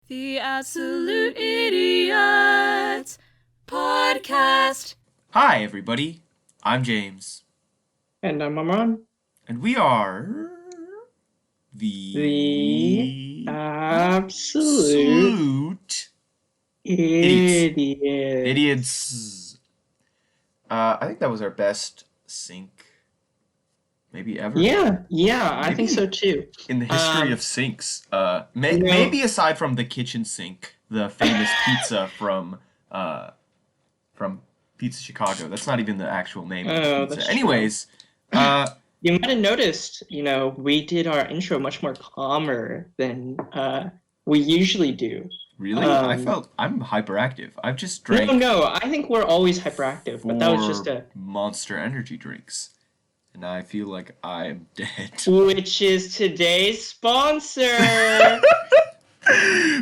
The Absolute Idiots Podcast. Hi, everybody. I'm James. And I'm Arman. And we are The Absolute Absolute Idiots. Idiots. I think that was our best sync maybe ever. Yeah, I Maybe think so too. In the history of syncs. You know- Maybe aside from the kitchen sink, the famous pizza from Pizza Chicago. That's not even the actual name of Oh, the that's pizza. true. Anyways, You might have noticed, we did our intro much more calmer than we usually do. really? I'm hyperactive. I've just drank No, I think we're always hyperactive, but that was just Monster energy drinks, and I feel like I'm dead. which is today's sponsor.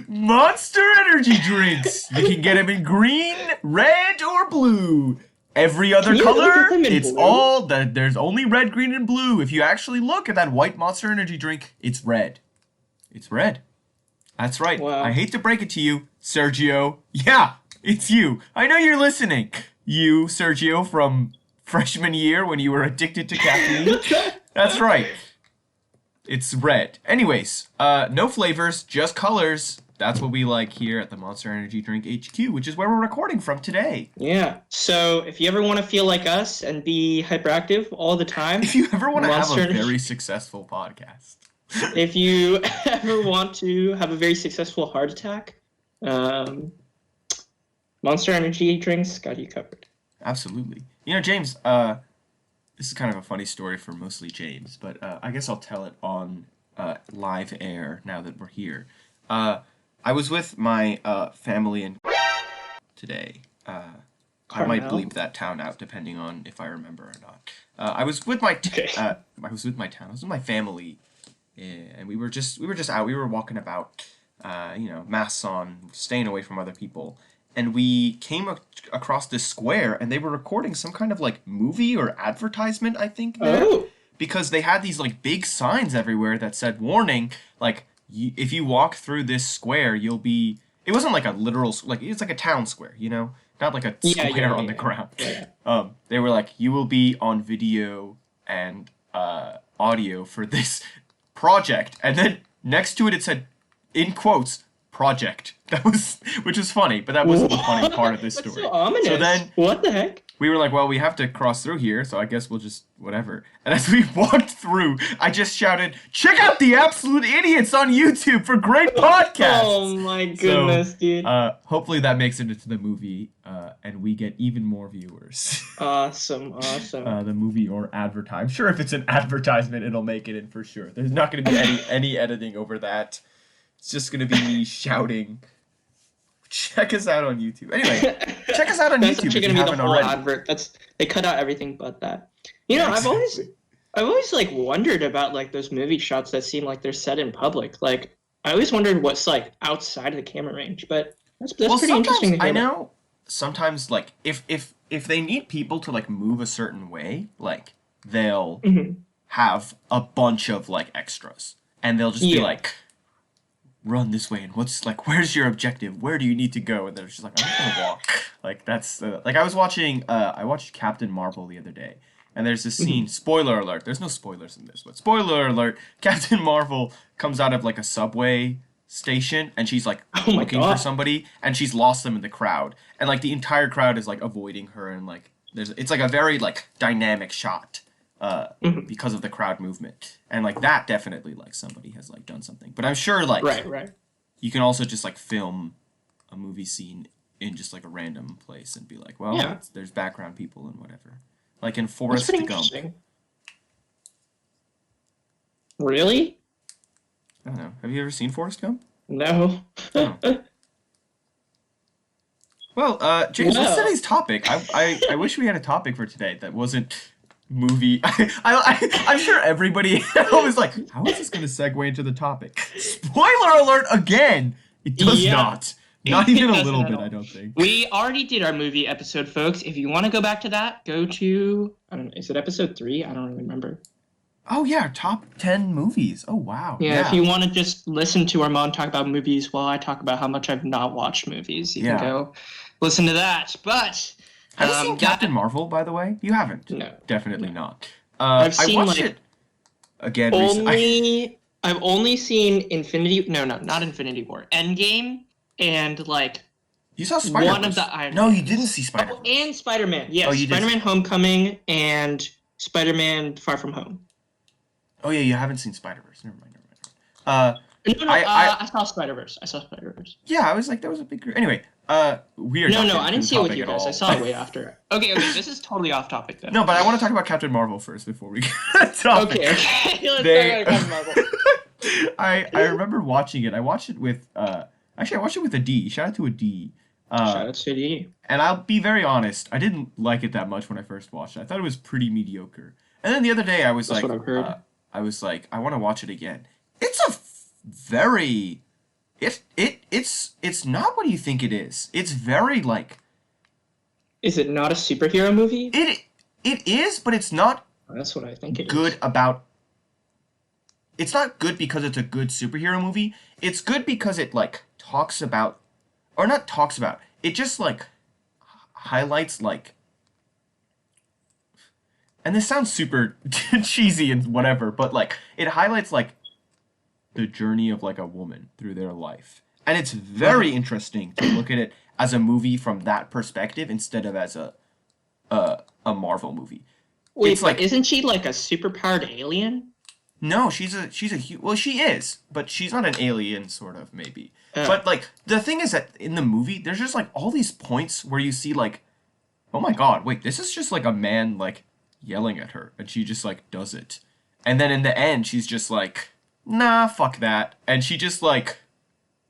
Monster energy drinks. You can get them in green, red, or blue. Every other Can you color, get them in it's blue? all that. There's only red, green, and blue. If you actually look at that white Monster energy drink, it's red. It's red. That's right. Wow. I hate to break it to you, Sergio. Yeah, it's you. I know you're listening. You, Sergio, from freshman year when you were addicted to caffeine. That's right. It's red. Anyways, no flavors, just colors. That's what we like here at the Monster Energy Drink HQ, which is where we're recording from today. Yeah. So if you ever want to feel like us and be hyperactive all the time, If you ever want to have Monster a Energy- very successful podcast. if you ever want to have a very successful heart attack, Monster Energy drinks got you covered. Absolutely. You know, James, this is kind of a funny story for mostly James, but I guess I'll tell it on live air now that we're here. I was with my family in today. I might Carmel? bleep that town out depending on if I remember or not. I was with my Okay. I was with my family, and we were just out. We were walking about, masks on, staying away from other people. And we came across this square, and they were recording some kind of like movie or advertisement, I think. There, Oh, because they had these like big signs everywhere that said warning, like if you walk through this square, you'll be. It wasn't like a literal it's like a town square, not like a square on the ground. Yeah. They were like, you will be on video and audio for this project, and then next to it said, in quotes, project. Which was funny, but that wasn't the funny part of this That's story. so ominous. So then What the heck? we were like, well, we have to cross through here, so I guess we'll just whatever. And as we walked through, I just shouted, check out the Absolute Idiots on YouTube for great podcasts! Oh my goodness, dude. Hopefully that makes it into the movie, and we get even more viewers. Awesome. The movie or advertise. I'm sure if it's an advertisement, it'll make it in for sure. There's not going to be any editing over that. It's just going to be me shouting. Check us out on YouTube. Anyway, check us out on That's YouTube actually if gonna you be the haven't whole already. advert. They cut out everything but that. Yeah, I've exactly. always like wondered about like those movie shots that seem like they're set in public. Like I always wondered what's like outside of the camera range, but that's Well, pretty interesting to hear. I about. know sometimes like if they need people to like move a certain way, like they'll Mhm. have a bunch of like extras, and they'll just be Yeah. like, run this way, and where's your objective? Where do you need to go? And they're just like, I'm just gonna walk. Like that's like I watched Captain Marvel the other day, and there's this scene. Spoiler alert! There's no spoilers in this, but spoiler alert! Captain Marvel comes out of like a subway station, and she's like Oh my looking God. for somebody, and she's lost them in the crowd, and like the entire crowd is like avoiding her, and like it's like a very like dynamic shot. Because of the crowd movement, and like that definitely like somebody has like done something, but I'm sure like Right. you can also just like film a movie scene in just like a random place and be like, well, Yeah. there's background people and whatever, like in That's Forrest pretty Gump. interesting. Really? I don't know, have you ever seen Forrest Gump? No. Oh. Well, James, what's Well. today's topic? I wish we had a topic for today that wasn't movie. I'm sure everybody was like, how is this going to segue into the topic? Spoiler alert again! It does Yeah. not. Not even a It little doesn't bit, at I don't think. We already did our movie episode, folks. If you want to go back to that, go to, I don't know, is it episode 3? I don't really remember. Oh yeah, top 10 movies. Oh wow. Yeah, if Yeah. you want to just listen to Armand talk about movies while I talk about how much I've not watched movies, you can Yeah. go listen to that. But Have you seen Captain that Marvel, by the way? You haven't. no, Definitely no. not. I've I seen watched like it again recently. I've only seen Infinity no no not Infinity War Endgame and like You saw one of Spider-Verse. the Iron No, you didn't Mans. see Oh, Spider-Verse. and Spider-Man. Oh, Yes, you did see Spider-Man Spider-Man. Homecoming and Spider-Man Far From Home. Oh yeah, you haven't seen Spider-Verse. Never mind, never mind. Never mind. No, no, I saw Spider-Verse. I saw Spider-Verse. Yeah, I was like, that was a big. Anyway, we are No, not no, getting I to didn't the see it with topic you at guys. I all. saw it way after. Okay, this is totally off topic though. No, but I want to talk about Captain Marvel first before we get to the topic. Okay, okay. Let's They- talk about Captain Marvel. I remember watching it. I watched it with actually I watched it with a D. Shout out to a D. Shout out to you. And I'll be very honest, I didn't like it that much when I first watched it. I thought it was pretty mediocre. And then the other day I was That's like what I've heard. I want to watch it again. It's a very it's not what you think it is. It's very like Is it not a superhero movie? it is, but it's not That's what I think it is. good about it's not good because it's a good superhero movie. It's good because it like talks about or not talks about. It just like highlights like and this sounds super cheesy and whatever, but like it highlights like the journey of like a woman through their life. And it's very interesting to look at it as a movie from that perspective instead of as a Marvel movie. Wait, It's but like isn't she like a superpowered alien? no, well she is, but she's not an alien sort of maybe. Oh. But like the thing is that in the movie there's just like all these points where you see like oh my god, wait, this is just like a man like yelling at her and she just like does it. And then in the end she's just like nah, fuck that. And she just like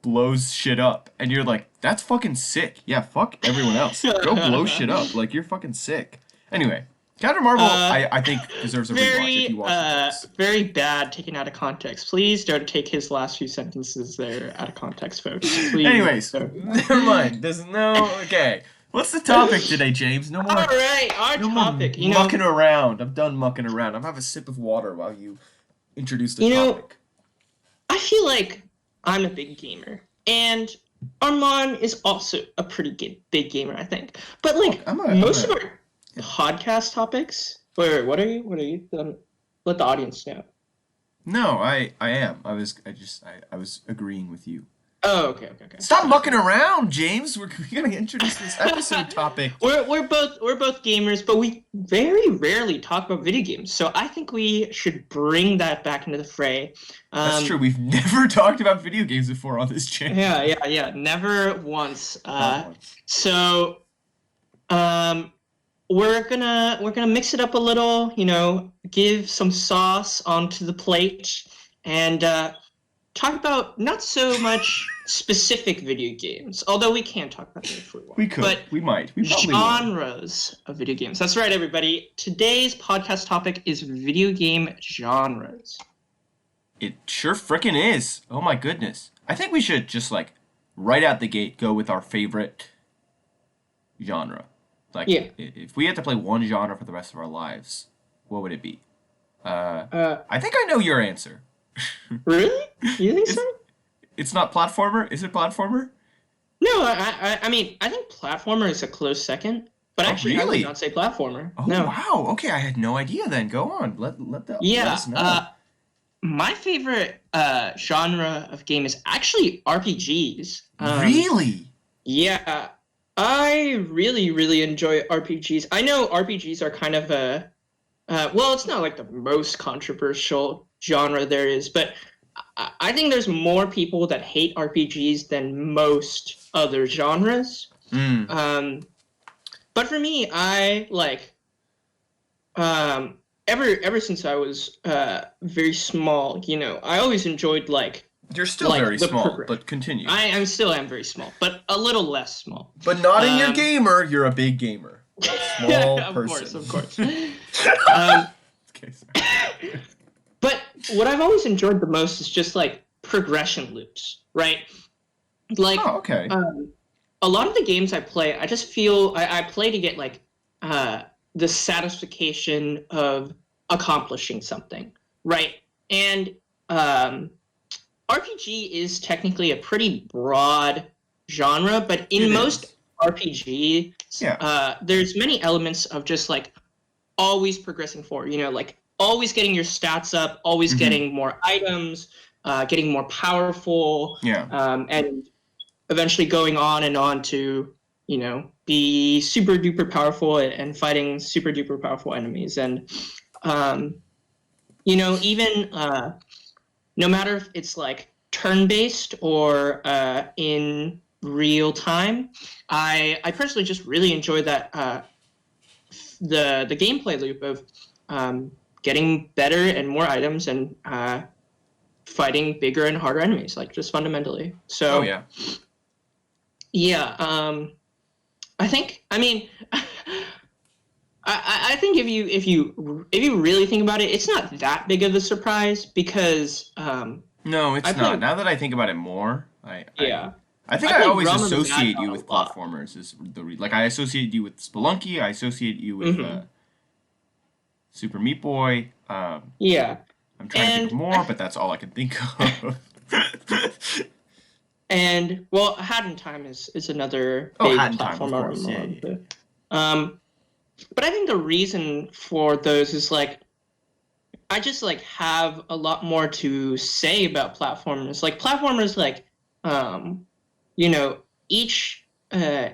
blows shit up. And you're like, that's fucking sick. Yeah, fuck everyone else. Go blow shit up. Like you're fucking sick. Anyway, Captain Marvel I think deserves a rewatch if you watch it. Very bad taken out of context. Please don't take his last few sentences there out of context, folks. Please. Anyways, don't. never mind. There's no okay. What's the topic today, James? No more All right, our no topic. more mucking around. I'm done mucking around. I'm gonna have a sip of water while you introduce the topic. I feel like I'm a big gamer, and Arman is also a pretty big gamer, I think. But like most of our podcast topics, what are you? Let the audience know. No, I am. I was agreeing with you. Oh, okay. Stop mucking around, James. We're gonna introduce this episode topic. We're both gamers, but we very rarely talk about video games. So I think we should bring that back into the fray. That's true. We've never talked about video games before on this channel. Yeah. Never once. Not once. So, we're gonna mix it up a little. Give some sauce onto the plate, and talk about not so much specific video games, although we can talk about them if we want. We could. But we might. We probably genres of video games. That's right, everybody. Today's podcast topic is video game genres. It sure frickin' is. Oh my goodness. I think we should just like right out the gate go with our favorite genre. Like if we had to play one genre for the rest of our lives, what would it be? I think I know your answer. Really? You think so? It's not platformer? Is it platformer? No, I mean, I think platformer is a close second. But actually, really? I would not say platformer. Oh, no. wow. Okay, I had no idea then. Go on. Let us know. My favorite genre of game is actually RPGs. Really? Yeah. I really, really enjoy RPGs. I know RPGs are kind of it's not like the most controversial genre there is, but I think there's more people that hate RPGs than most other genres. But for me, I like ever since I was very small, I always enjoyed like you're still very small, but continue. I am very small, but a little less small. But not in your gamer. You're a big gamer. You're a small person. Of course. Okay, sorry. But what I've always enjoyed the most is just like progression loops, right? Like, okay. A lot of the games I play, I just feel I play to get like the satisfaction of accomplishing something. right. And RPG is technically a pretty broad genre, but in It most is. RPGs, Yeah. there's many elements of just like always progressing forward. Like always getting your stats up, always Hmm. getting more items, getting more powerful, Yeah. and eventually going on and on to be super duper powerful and fighting super duper powerful enemies. And um, even no matter if it's like turn based or in real time, I personally just really enjoy that the gameplay loop of um, getting better and more items and fighting bigger and harder enemies, like just fundamentally. Oh So yeah. yeah, I think. I mean, I think if you really think about it, it's not that big of a surprise because No, I it's not. play Now that I think about it more, yeah I think I I play always Realm of the Mad associate God you a with lot. platformers like I associate you with Spelunky, I associate you with Hmm. Super Meat Boy. Yeah, I'm trying to think of and more, but that's all I can think of. well, Hat in Time is another Oh, Hat big in Time, of platformer course. I'm Yeah, on yeah, to. Um, but I think the reason for those is like I just like have a lot more to say about platformers. Like platformers, like um, you know, each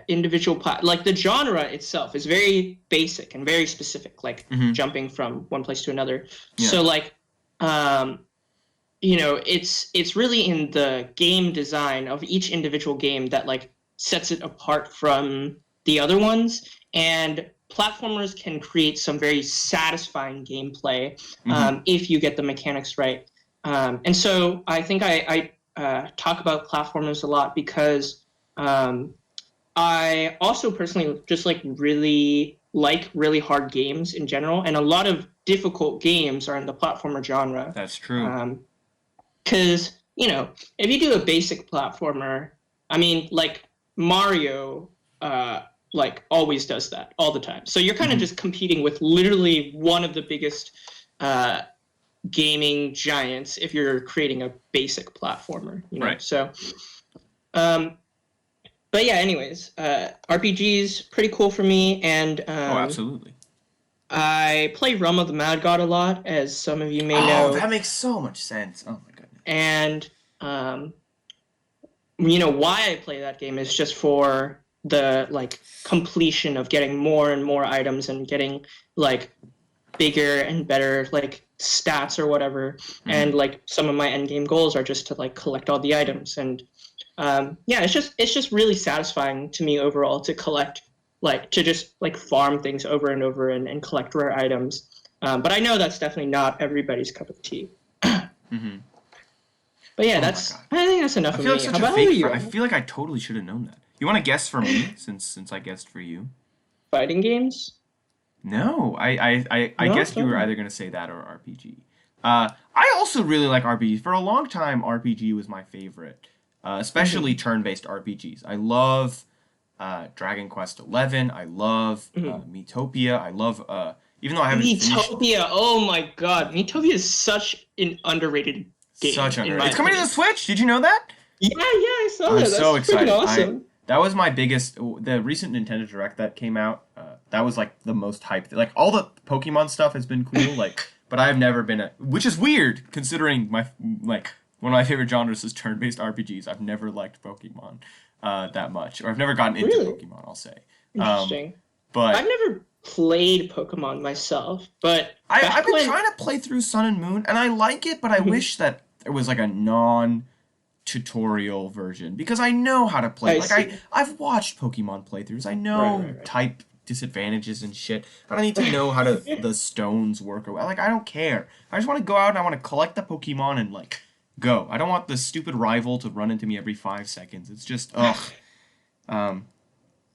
individual like the genre itself is very basic and very specific, like yeah. Hmm. jumping from one place to another. Yeah. So like um, it's really in the game design of each individual game that like sets it apart from the other ones. And platformers can create some very satisfying gameplay Hmm. if you get the mechanics right. And so I think I talk about platformers a lot because um, I also personally just like really hard games in general, and a lot of difficult games are in the platformer genre. That's true. Um, because if you do a basic platformer, I mean, like Mario, uh, like always does that all the time. So you're kind of Hmm. just competing with literally one of the biggest uh, gaming giants if you're creating a basic platformer. Right. So, um, but yeah. Anyways, RPGs pretty cool for me, and Oh, absolutely. I play Realm of the Mad God a lot, as some of you may Oh, know, that makes so much sense. Oh my goodness. and um, why I play that game is just for the like completion of getting more and more items and getting like bigger and better like stats or whatever. Hmm. And like some of my end game goals are just to like collect all the items. And yeah, it's just really satisfying to me overall to collect, like to just like farm things over and over and collect rare items. But I know that's definitely not everybody's cup of tea. Hmm. But yeah, Oh my that's god. I think that's enough I of feel like me. such a How about fake you, friend. I Arman? feel like I totally should have known that. You want to guess for me since I guessed for you? Fighting games? No, I No, guessed you were no. either gonna say that or RPG. I also really like RPGs. For a long time, RPG was my favorite, especially Hmm. turn-based RPGs. I love Dragon Quest XI. I love Hmm. Metopia. I love even though I haven't finished. Miitopia. Oh my god, Metopia, Miitopia is such an underrated such game, in under. my It's coming to the opinion. Switch. Did you know that? Yeah, yeah, I saw I'm that. so That's freaking excited. I awesome. That was my biggest. The recent Nintendo Direct that came out. That was like the most hyped. Like all the Pokemon stuff has been cool. Like, but I've never been a, which is weird considering my like one of my favorite genres is turn-based RPGs. I've never liked Pokemon that much, or I've never gotten into Really Pokemon. I'll say. Um, interesting. I've but never played Pokemon myself, but I've back been when trying to play through Sun and Moon, and I like it, but I Mhm. wish that there was like a non tutorial version because I know how to play. I Like see. I've watched Pokemon playthroughs. I Right, know right, type disadvantages and shit. I don't need to know how to right. the stones work or like I don't care. I just want to go out and I want to collect the Pokemon and like go. I don't want the stupid rival to run into me every 5 seconds. It's just ugh. Um.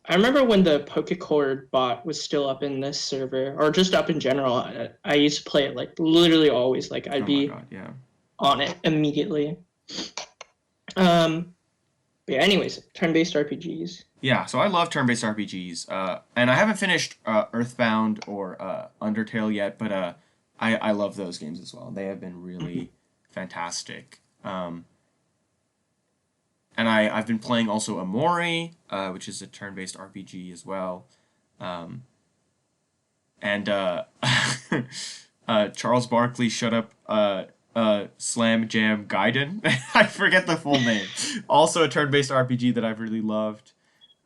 I remember when the Pokecord bot was still up in this server, or just up in general. I used to play it like literally always. Like I'd Oh my be god. Yeah. on it immediately. Um, yeah. Anyways, turn-based RPGs. Yeah, so I love turn-based RPGs, and I haven't finished Earthbound or Undertale yet, but I love those games as well. They have been really fantastic. And I've been playing also Amori, which is a turn-based RPG as well. And Charles Barkley shut up Slam Jam Gaiden. I forget the full name. Also a turn-based RPG that I've really loved.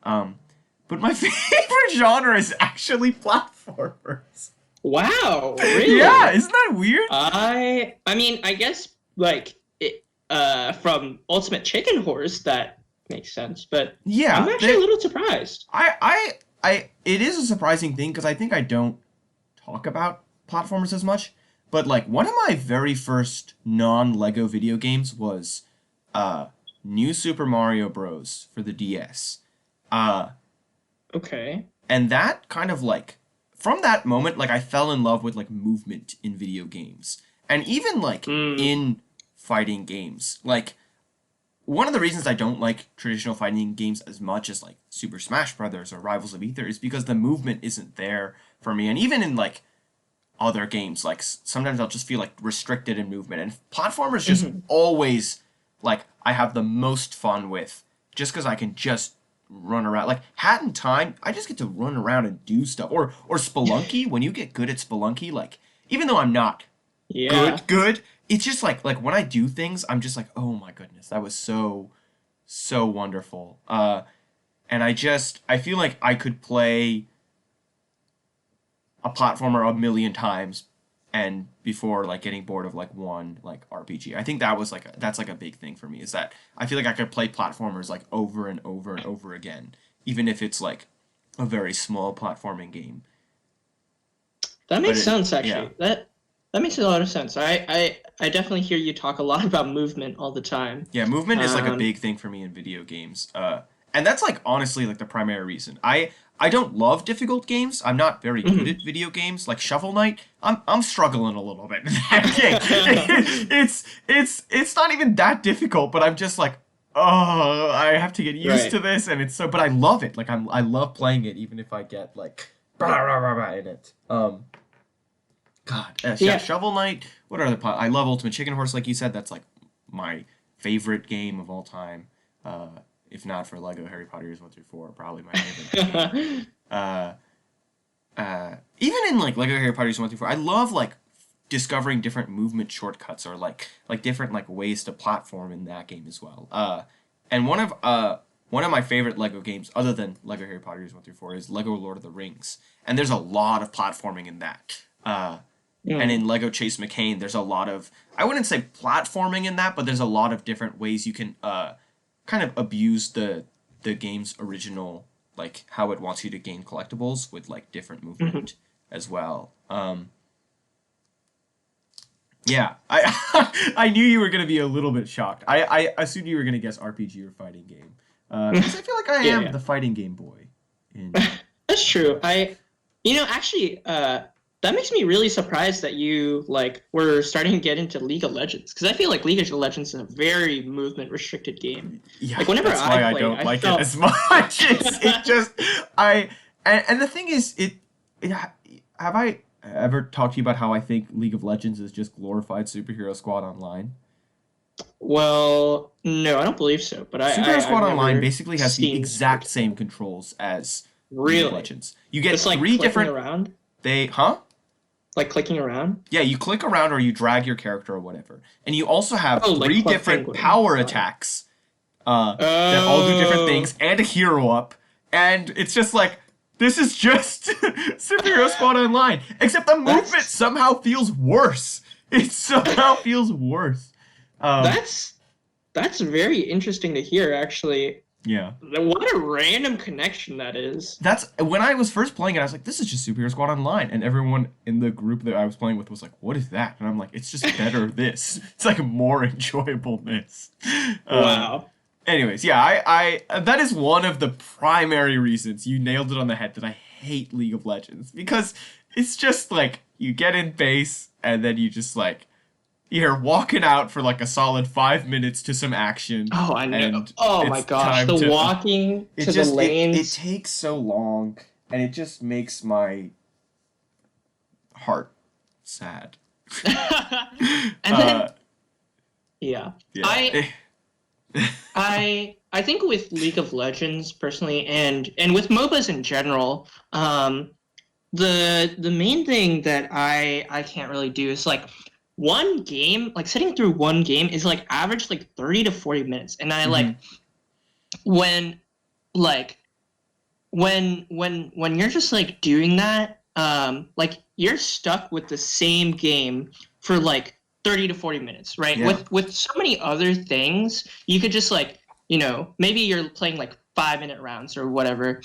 But my favorite genre is actually platformers. Wow, really? Yeah, isn't that weird? I mean, I guess like it, from Ultimate Chicken Horse that makes sense, but Yeah, I'm actually a little surprised. it is a surprising thing because I think I don't talk about platformers as much. But like one of my very first non-Lego video games was New Super Mario Bros. For the DS. Okay. And that kind of like from that moment, like I fell in love with like movement in video games. And even like in fighting games. Like one of the reasons I don't like traditional fighting games as much as like Super Smash Brothers or Rivals of Ether is because the movement isn't there for me. And even in like other games, like sometimes I'll just feel like restricted in movement. And platformers just always like I have the most fun with just because I can just run around. Like Hat in Time, I just get to run around and do stuff. Or Spelunky, when you get good at Spelunky, like even though I'm not good, it's just like when I do things, I'm just like, oh my goodness, that was so wonderful. And I feel like I could play a platformer a million times and before like getting bored of like one like RPG. I think that's like a big thing for me is that I feel like I could play platformers like over and over and over again, even if it's like a very small platforming game. That makes sense, actually. Yeah. That makes a lot of sense. I definitely hear you talk a lot about movement all the time. Yeah, movement is like a big thing for me in video games. And that's like honestly like the primary reason. I don't love difficult games. I'm not very good at video games. Like Shovel Knight, I'm struggling a little bit in that game. It's not even that difficult, but I'm just like, oh, I have to get used to this, and it's so. But I love it. Like I love playing it, even if I get like in it. Shovel Knight. What other? I love Ultimate Chicken Horse, like you said. That's like my favorite game of all time. If not for Lego Harry Potter Years 1 through 4, probably my favorite game. Even in like Lego Harry Potter Years 1 through 4, I love like discovering different movement shortcuts or like different like ways to platform in that game as well. And one of my favorite Lego games, other than Lego Harry Potter Years 1 through 4, is Lego Lord of the Rings, and there's a lot of platforming in that. And in Lego Chase McCain, there's a lot of, I wouldn't say platforming in that, but there's a lot of different ways you can kind of abuse the game's original, like how it wants you to gain collectibles with like different movement as well. Yeah, I knew you were gonna be a little bit shocked. I assumed you were gonna guess RPG or fighting game, because I feel like I am the fighting game boy. That's true. Actually, that makes me really surprised that you like were starting to get into League of Legends, because I feel like League of Legends is a very movement restricted game. Yeah, like whenever that's why I don't like it as much. It just and the thing is, have I ever talked to you about how I think League of Legends is just glorified Superhero Squad Online? Well, no, I don't believe so. But Superhero Squad Online basically has the exact same controls as League of Legends. You get like three different around. Like clicking around? Yeah, you click around or you drag your character or whatever. And you also have three different power attacks that all do different things, and a hero up. And it's just like, this is just Superhero Squad Online. Except the movement somehow feels worse. It somehow feels worse. That's very interesting to hear, actually. Yeah. What a random connection that is. That's when I was first playing it, I was like, this is just Superhero Squad Online. And everyone in the group that I was playing with was like, what is that? And I'm like, it's just better this. It's like more enjoyable this. Wow. Anyways, yeah, I that is one of the primary reasons, you nailed it on the head, that I hate League of Legends. Because it's just like, you get in base, and then you just like, you're walking out for like a solid 5 minutes to some action. Oh, I know. Oh my gosh, the walking to the lanes. It takes so long, and it just makes my heart sad. And then yeah. yeah. I think with League of Legends personally, and with MOBAs in general, the main thing that I can't really do is like one game, like sitting through one game is like average like 30 to 40 minutes. And I like when like when you're just like doing that, like you're stuck with the same game for like 30 to 40 minutes, right? Yeah. With so many other things, you could just like, maybe you're playing like 5-minute rounds or whatever.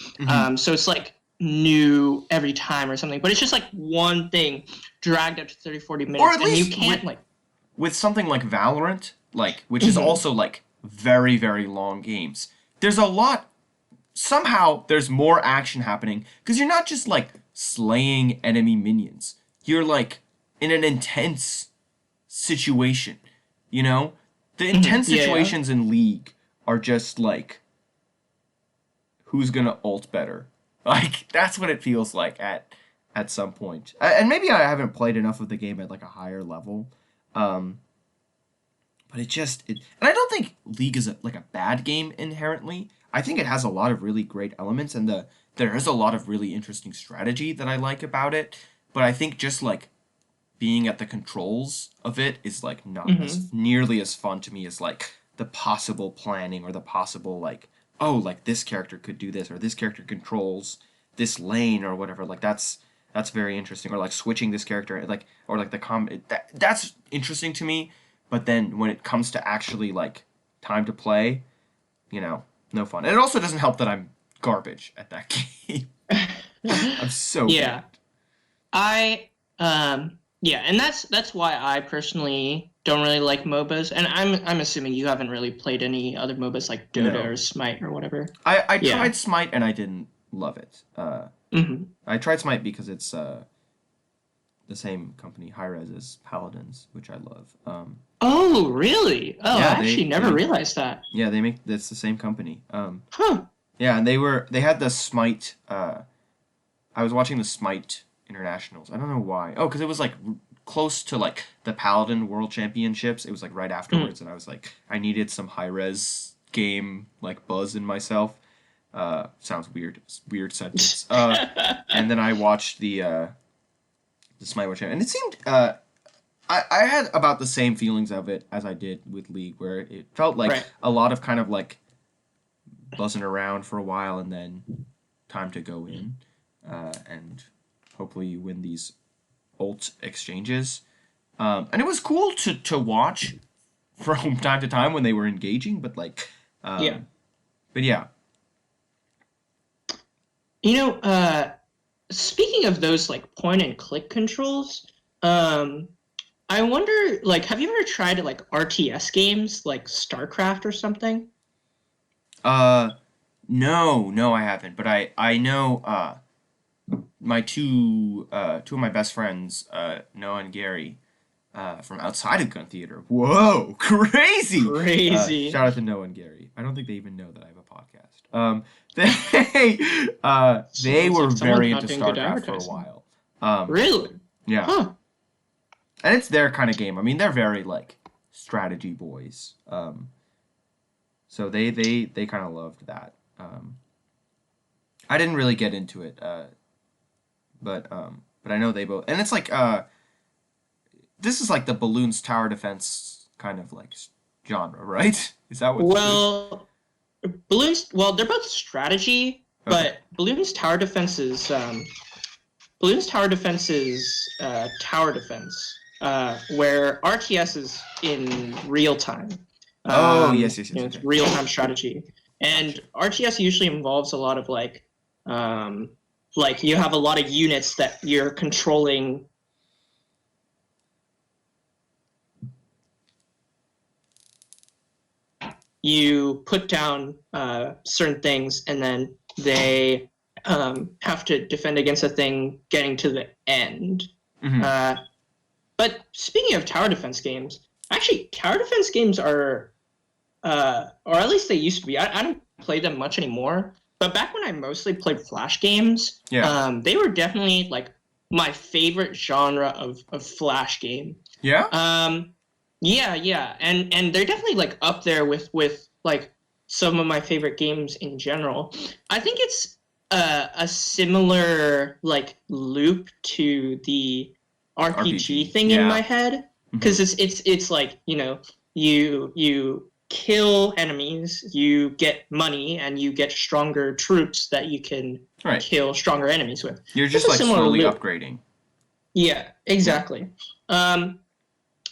So it's like new every time or something, but it's just like one thing dragged up to 30, 40 minutes. Or at and least you can't with something like Valorant, like which is also like very, very long games. There's a lot somehow there's more action happening because you're not just like slaying enemy minions. You're like in an intense situation, The intense situations in League are just like who's gonna ult better. Like that's what it feels like at some point. And maybe I haven't played enough of the game at like a higher level. But and I don't think League is like a bad game inherently. I think it has a lot of really great elements, and there is a lot of really interesting strategy that I like about it. But I think just like being at the controls of it is like not as nearly as fun to me as like the possible planning or the possible like, oh, like this character could do this or this character controls this lane or whatever. Like that's very interesting. Or like switching this character, like or like that's interesting to me. But then when it comes to actually like time to play, no fun. And it also doesn't help that I'm garbage at that game. I'm so bad. And that's why I personally don't really like MOBAs. And I'm assuming you haven't really played any other MOBAs like Dota or Smite or whatever. I tried Smite and I didn't love it. I tried Smite because it's the same company, Hi-Rez, as Paladins, which I love. Oh, really? Oh, yeah, I actually never realized that. Yeah, that's the same company. Yeah, and they had the Smite. I was watching the Smite Internationals. I don't know why. Oh, because it was like close to like the Paladin World Championships. It was like right afterwards, and I was like, I needed some high-res game like buzz in myself. Sounds weird. Weird sentence. And then I watched the Smite World Champion, and it seemed I had about the same feelings of it as I did with League, where it felt like a lot of kind of like buzzing around for a while and then time to go in, and hopefully you win these ult exchanges. And it was cool to watch from time to time when they were engaging, but like, but yeah. Speaking of those like point and click controls, I wonder, like, have you ever tried like RTS games like StarCraft or something? No, I haven't. But I know my two of my best friends, Noah and Gary, from outside of Gun Theater. Whoa, crazy! Shout out to Noah and Gary. I don't think they even know that I have a podcast. They were very into StarCraft for a while. Really? Yeah. Huh. And it's their kind of game. I mean, they're very like strategy boys. So they kind of loved that. I didn't really get into it, but I know they both. And it's like this is like the balloons tower defense kind of like genre, right? Is that what? Well, balloons. Well, they're both strategy, but balloons tower defense is tower defense. Where RTS is in real time. Yes. It's real time strategy, and RTS usually involves a lot of like you have a lot of units that you're controlling. You put down certain things, and then they have to defend against a thing getting to the end. But speaking of tower defense games, actually, tower defense games are, or at least they used to be. I don't play them much anymore. But back when I mostly played Flash games, they were definitely like my favorite genre of Flash game. Yeah? Yeah, and they're definitely like up there with like some of my favorite games in general. I think it's a similar like loop to the RPG thing in my head, because it's like, you know, you kill enemies, you get money, and you get stronger troops that you can kill stronger enemies with. You're just like slowly upgrading. Yeah, exactly.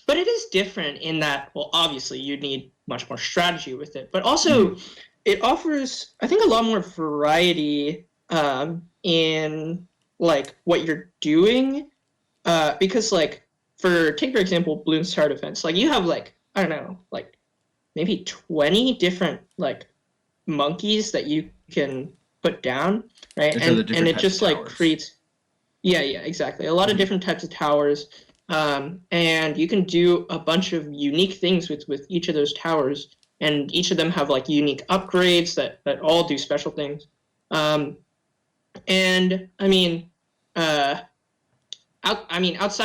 But it is different in that, well, obviously you need much more strategy with it, but also it offers, I think, a lot more variety in like what you're doing, because like take for example Bloons Tower Defense, like you have like, I don't know, like maybe 20 different like monkeys that you can put down, right? And it just like creates, yeah, exactly, a lot of different types of towers. And you can do a bunch of unique things with each of those towers, and each of them have like unique upgrades that all do special things. And I mean, outside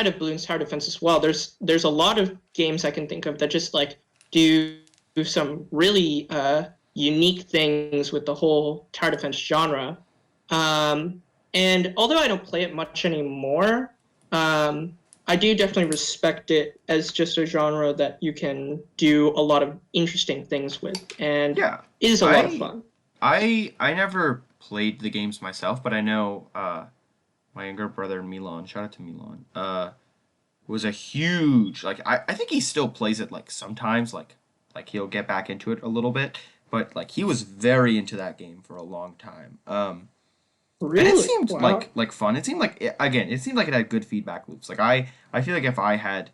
of Bloons Tower Defense as well, there's a lot of games I can think of that just like do some really unique things with the whole tower defense genre. And although I don't play it much anymore, I do definitely respect it as just a genre that you can do a lot of interesting things with, and it is a lot of fun. I never played the games myself, but I know my younger brother Milan, shout out to Milan, was a huge, like, I think he still plays it like sometimes, like he'll get back into it a little bit, but like he was very into that game for a long time. Really? And it seemed like fun. It seemed like it seemed like it had good feedback loops. Like I feel like if I had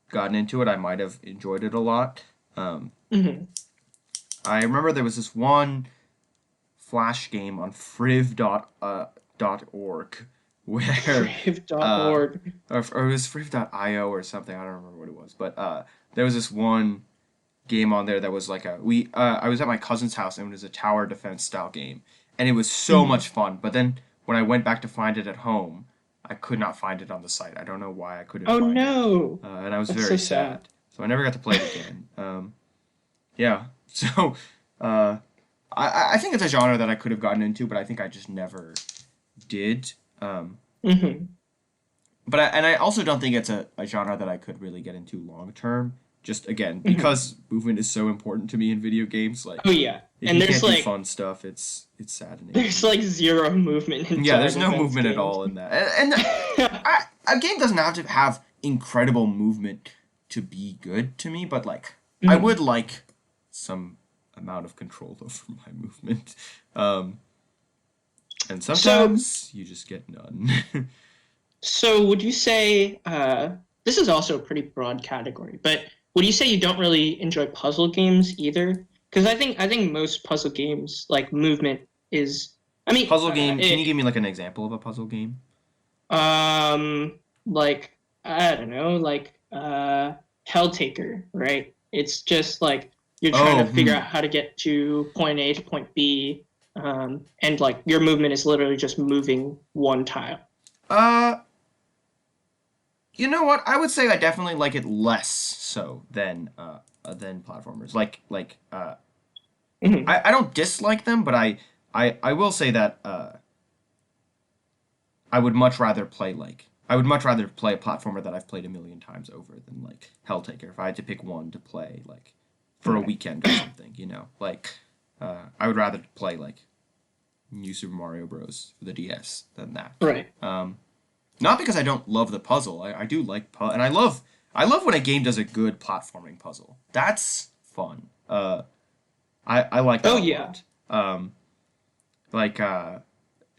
gotten into it, I might have enjoyed it a lot. I remember there was this one Flash game on friv.org where friv.org or it was friv.io or something. I don't remember what it was, but there was this one game on there that was like I was at my cousin's house, and it was a tower defense style game. And it was so much fun. But then when I went back to find it at home, I could not find it on the site. I don't know why I couldn't find it. Oh, no. And I was very sad. So I never got to play it again. Yeah. So I think it's a genre that I could have gotten into, but I think I just never did. But I also don't think it's a genre that I could really get into long term. Just again, because movement is so important to me in video games. Like, oh yeah, and there's like fun stuff. It's saddening. There's like zero movement. In there's no movement games. At all in that. And a game doesn't have to have incredible movement to be good to me, but like I would like some amount of control over my movement. And sometimes you just get none. So would you say this is also a pretty broad category, but would you say you don't really enjoy puzzle games either? Because I think most puzzle games, like, movement is, I mean, puzzle game. Can you give me like an example of a puzzle game? Like, I don't know, like Helltaker, right? It's just like you're trying to figure out how to get to point A to point B, and like your movement is literally just moving one tile. You know what? I would say I definitely like it less so than platformers. I don't dislike them, but I will say that I would much rather play a platformer that I've played a million times over than like Helltaker. If I had to pick one to play like for a weekend or something, you know, like I would rather play like New Super Mario Bros. For the DS than that. Right. Not because I don't love the puzzle. I do like and I love when a game does a good platforming puzzle. That's fun. I like that a lot. Like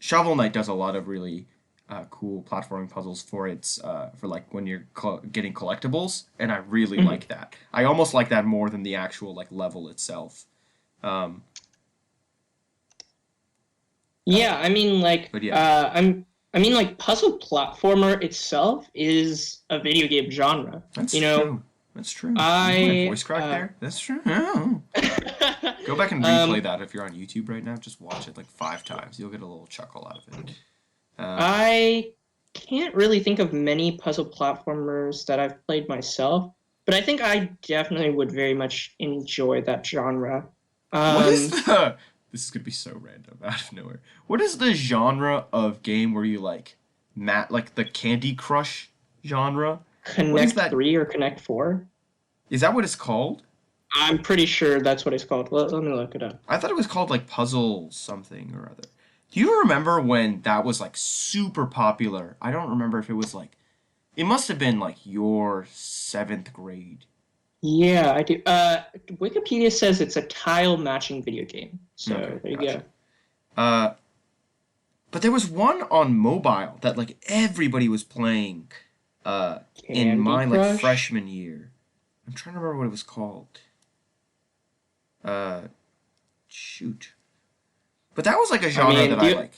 Shovel Knight does a lot of really cool platforming puzzles for its for like when you're getting collectibles, and I really like that. I almost like that more than the actual like level itself. Yeah, I mean, like, but yeah. I mean, like, puzzle platformer itself is a video game genre. That's true. That's true. My voice crack there. That's true. Oh. Go back and replay that if you're on YouTube right now. Just watch it like 5 times. You'll get a little chuckle out of it. can't really think of many puzzle platformers that I've played myself, but I think I definitely would very much enjoy that genre. What is Um, the? This is gonna be so random out of nowhere. What is the genre of game where you like the Candy Crush genre? What is Connect that? 3 or Connect 4? Is that what it's called? I'm pretty sure that's what it's called. Let me look it up. I thought it was called like Puzzle something or other. Do you remember when that was like super popular? I don't remember if it was like it must have been like your seventh grade. Yeah, I do. Wikipedia says it's a tile matching video game. Okay, So there you gotcha. go. Uh, but there was one on mobile that like everybody was playing. In Candy my like Crush? freshman year. I'm trying to remember what it was called. Uh, shoot. But that was like a I genre mean, that do you,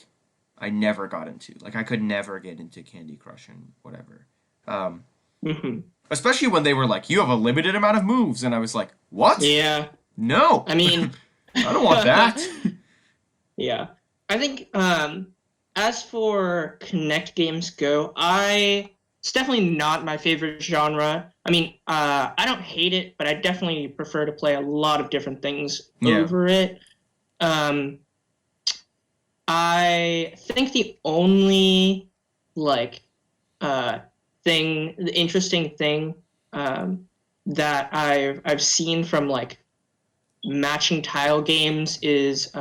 I never got into. Like I could never get into Candy Crush and whatever. Um, mhm. Especially when they were like, you have a limited amount of moves, and I was like, what? Yeah. No, I mean, I don't want that. yeah. I think as for Connect games go, it's definitely not my favorite genre. I mean, I don't hate it, but I definitely prefer to play a lot of different things Yeah, over it. Um, I think the only like uh the interesting thing um that I've seen from like matching tile games is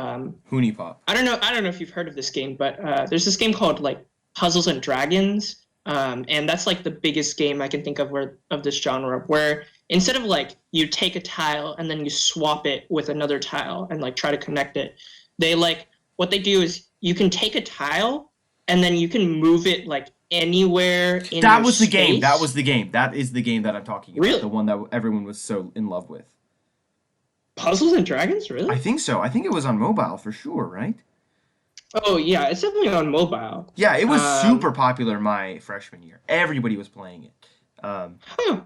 Hoonie Pop. I don't know if you've heard of this game, but there's this game called like Puzzles and Dragons, and that's like the biggest game I can think of where of this genre, where instead of like you take a tile and then you swap it with another tile and like try to connect it, they like what they do is you can take a tile and then you can move it like anywhere in That your was the game. That space. was the game. That is the game that I'm talking about. Really? The one that everyone was so in love with. Puzzles and Dragons, I really? think so. I think it was on mobile for sure, right? Oh yeah, it's definitely on mobile. Yeah, it was super Um, popular my freshman year. Everybody was playing it. huh,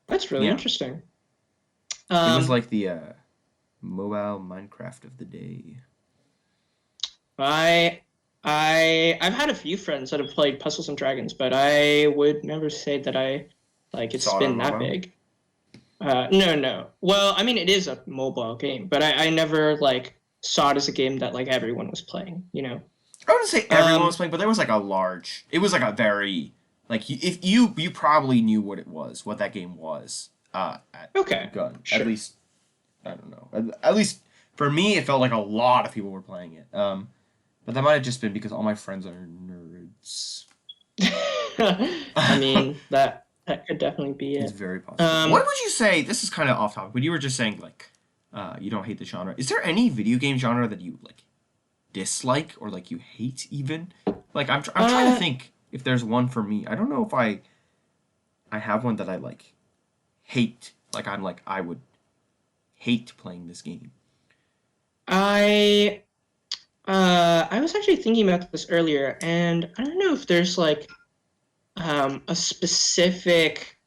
that's really Yeah, interesting. it was Um, like the mobile Minecraft of the day. I I've had a few friends that have played Puzzles and Dragons, but I would never say that I like it's Saw it on been that mobile. big. No, no. Well, I mean it is a mobile game, but I never like saw it as a game that like everyone was playing, you know. I wouldn't say everyone was Um, playing, but there was like a large. It was like a very like if you probably knew what it was, what that game was. At okay, gun at sure. least I don't know. At least for me, it felt like a lot of people were playing it. But that might have just been because all my friends are nerds. I mean that could definitely be It's it. very possible. What Um, would you say? This is kind of off topic, but you were just saying like, you don't hate the genre. Is there any video game genre that you like dislike or like you hate even? Like I'm trying to uh, think if there's one for me. I don't know if I have one that I like hate. Like I'm like I would hate playing this game. I I was actually thinking about this earlier, and I don't know if there's like a specific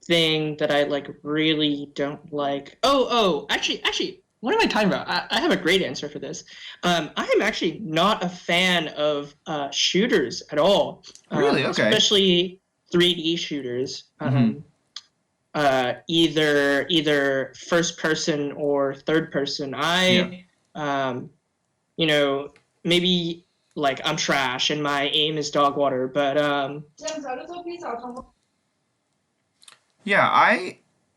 thing that I like really don't like. Actually, what am I talking about? I have a great answer for this. I am actually not a fan of shooters at all, Really? Okay. especially 3D shooters. Mm-hmm. Either first person or third person. Yeah. Um, you know, maybe like I'm trash and my aim is dog water, but Yeah,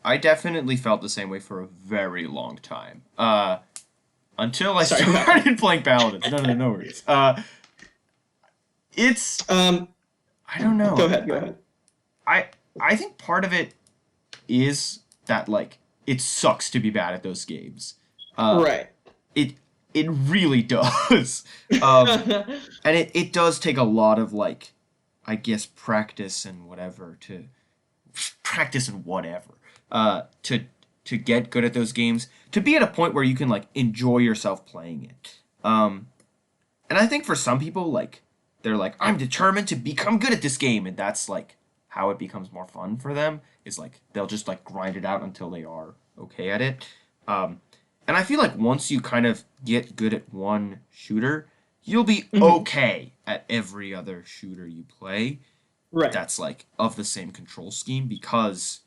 I definitely felt the same way for a very long time. Until I sorry about that. started playing Paladins. No, no, no worries. It's Um, I don't go know. ahead, go ahead. I I think part of it is that like it sucks to be bad at those games. Uh, Right. it it really does. Um, and it does take a lot of like, I guess practice and whatever to practice and whatever to get good at those games to be at a point where you can like enjoy yourself playing it. And I think for some people like they're like I'm determined to become good at this game and that's like how it becomes more fun for them is like they'll just like grind it out until they are okay at it. Um, and I feel like once you kind of get good at one shooter, you'll be Mhm. okay at every other shooter you play Right. that's like of the same control scheme because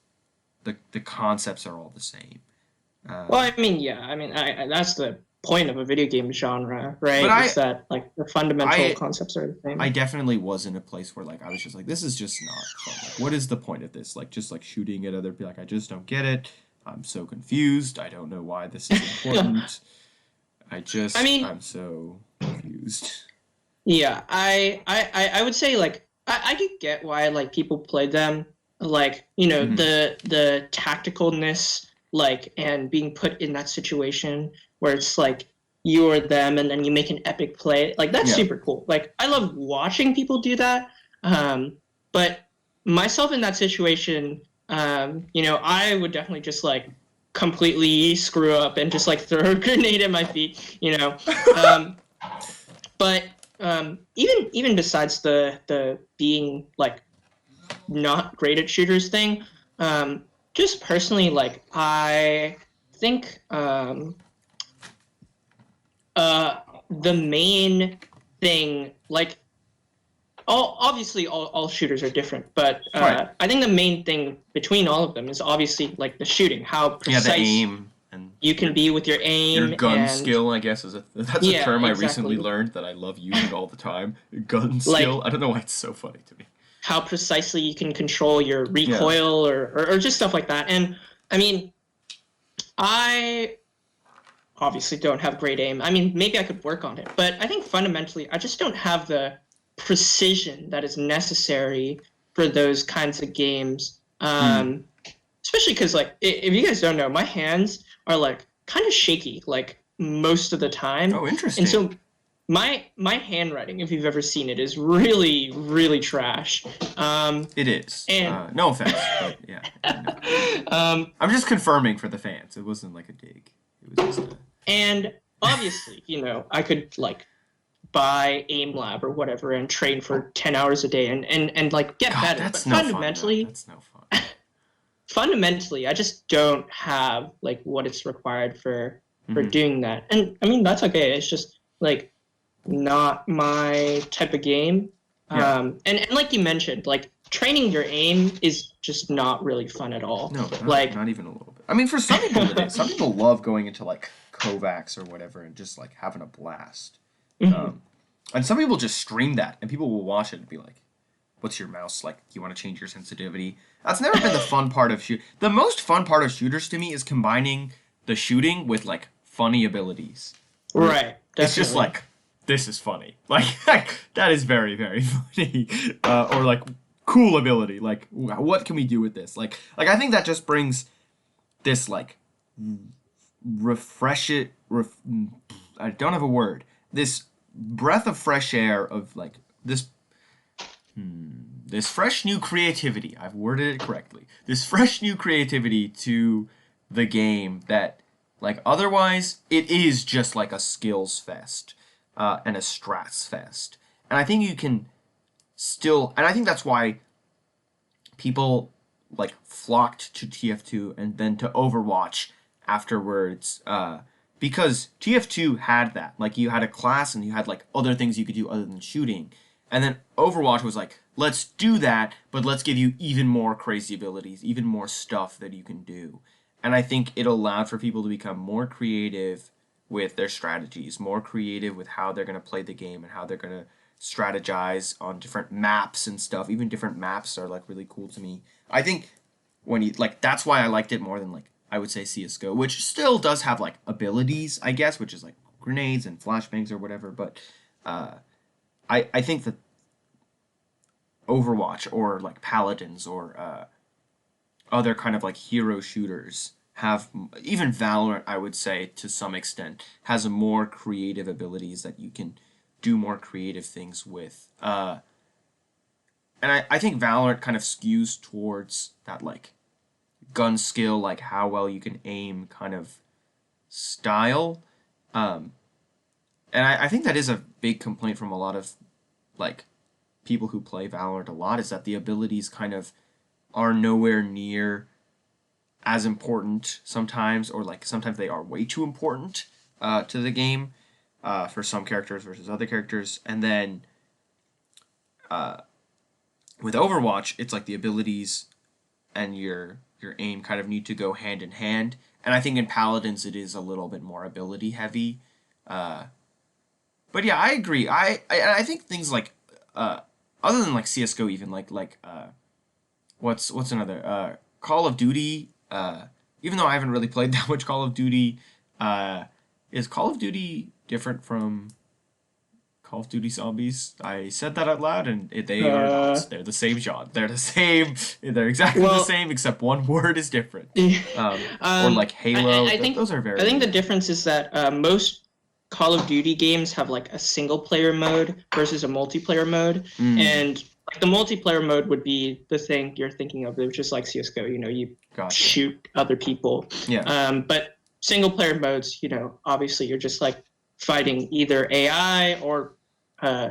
the concepts are all the same. Well, Um, I mean, yeah, I mean, that's the point of a video game genre, but right? Is that like the fundamental I concepts are the I same. definitely was in a place where like I was just like, this is just not fun. Like, what is the point of this? Like, just like shooting at other people. Like, I just don't get it. I'm so confused. I don't know why this is important. I mean, I'm so confused. yeah, I would say like I could get why like people play them, like Hmm. the tacticalness, like, and being put in that situation where it's like you or them and then you make an epic play, like that's Yeah. super cool. Like I love watching people do that, but myself in that situation, I would definitely just like completely screw up and just like throw a grenade at my feet. um, but even besides the being like not great at shooters thing, um, just personally, like I think uh, the main thing, like all shooters are different, but Right. I think the main thing between all of them is obviously like the shooting, how Yeah, the precise aim and you can be with your your aim, gun and skill, I guess, is that's a yeah, term I recently exactly. learned that I love using all the time. Gun skill. Like I don't know why it's so funny to me. how precisely you can control your Yeah. recoil or just stuff like that. And I mean, I obviously don't have great aim. I mean, maybe I could work on it, but I think fundamentally, I just don't have the precision that is necessary for those kinds of games. Hmm. Especially because, like, if you guys don't know, my hands are like kind of shaky, like most of the time, Oh, and interesting. so my handwriting, if you've ever seen it, is really really trash. It is. And No offense, but yeah, I know. um, I'm just confirming for the fans. It wasn't like a dig. It was just a. and obviously, I could like buy aim lab or whatever and train for 10 hours a day and like get God, better. But that's no fun though. That's no fun. fundamentally, I just don't have like what it's required for Hmm. doing that. And I mean, that's okay. It's just like not my type of game. Yeah. And like you mentioned, like training your aim is just not really fun at all. No, not Like, not even a little bit. I mean, for some people it is. Some people love going into like Kovacs or whatever and just like having a blast. mhm. Um, and some people just stream that, and people will watch it and be like, "What's your mouse like? Do you want to change your sensitivity?" That's never been the fun part of shoot. The most fun part of shooters to me is combining the shooting with like funny abilities. Where Right, it's just definitely. like this is funny. Like that is very very funny. Or like cool ability. Like what can we do with this? Like I think that just brings this like refresh it. I don't have a word. This breath of fresh air of like this this fresh new creativity. I've worded it correctly. This fresh new creativity to the game that, like, otherwise it is just like a skills fest and a strats fest. And I think you can still, and I think that's why people like flocked to TF2 and then to Overwatch afterwards. Because TF2 had that. Like you had a class and you had like other things you could do other than shooting. And then Overwatch was like, let's do that, but let's give you even more crazy abilities, even more stuff that you can do. And I think it allowed for people to become more creative with their strategies, more creative with how they're going to play the game and how they're going to strategize on different maps and stuff. Even different maps are like really cool to me. I think when you like that's why I liked it more than like I would say CS:GO, which still does have like abilities, I guess, which is like grenades and flashbangs or whatever. But uh, I think that Overwatch or like Paladins or other kind of like hero shooters have even Valorant, I would say to some extent, has more creative abilities that you can do more creative things with. And I think Valorant kind of skews towards that like gun skill, like how well you can aim kind of style. Um, and I think that is a big complaint from a lot of like people who play Valorant a lot is that the abilities kind of are nowhere near as important sometimes, or like sometimes they are way too important to the game. for some characters versus other characters, and then with Overwatch, it's like the abilities and your aim kind of need to go hand in hand. And I think in Paladins it is a little bit more ability heavy. Uh, but yeah, I agree. I think things like other than like CS:GO, even what's another Call of Duty. Even though I haven't really played that much Call of Duty, is Call of Duty different from Call of Duty Zombies? I said that out loud, and they are not. They're the same genre. They're the same. They're exactly the same, except one word is different. Or like Halo. I think those are very. I think the difference is that most Call of Duty games have like a single player mode versus a multiplayer mode, and like the multiplayer mode would be the thing you're thinking of, which is like CS:GO. You know, you shoot other people. Yeah. But single player modes, you know, obviously you're just like fighting either AI or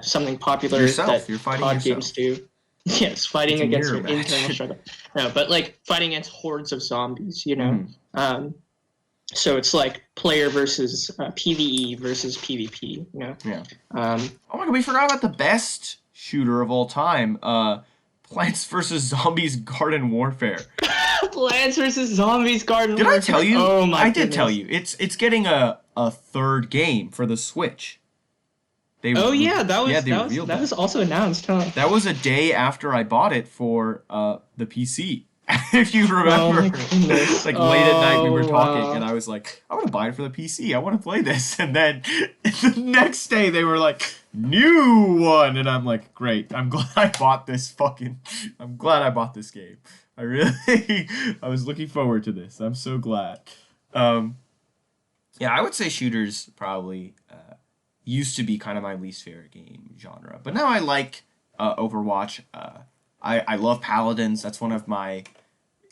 something popular Yourself. that You're fighting COD yourself. games do. Yes, fighting It's a against mirror your match. internal struggle. No, but like fighting against hordes of zombies, you know. So it's like player versus PvE versus PvP, you know. Yeah. Um, Oh my god, we forgot about the best shooter of all time. Plants vs Zombies Garden Warfare. Plants vs Zombies Garden Did Warfare. I tell you? Oh my I goodness. did tell you. It's getting a third game for the Switch. They Oh yeah, they revealed that was also announced, huh? That was a day after I bought it for the PC. If you remember, Oh my goodness. like late at night we were Oh, talking, wow. and I was like, I want to buy it for the PC. I want to play this. And then the next day they were like, new one, and I'm like, great. I'm glad I bought this I'm glad I bought this game. I really, I was looking forward to this. I'm so glad. Yeah, I would say shooters probably used to be kind of my least favorite game genre, but now I like Overwatch. I love Paladins. That's one of my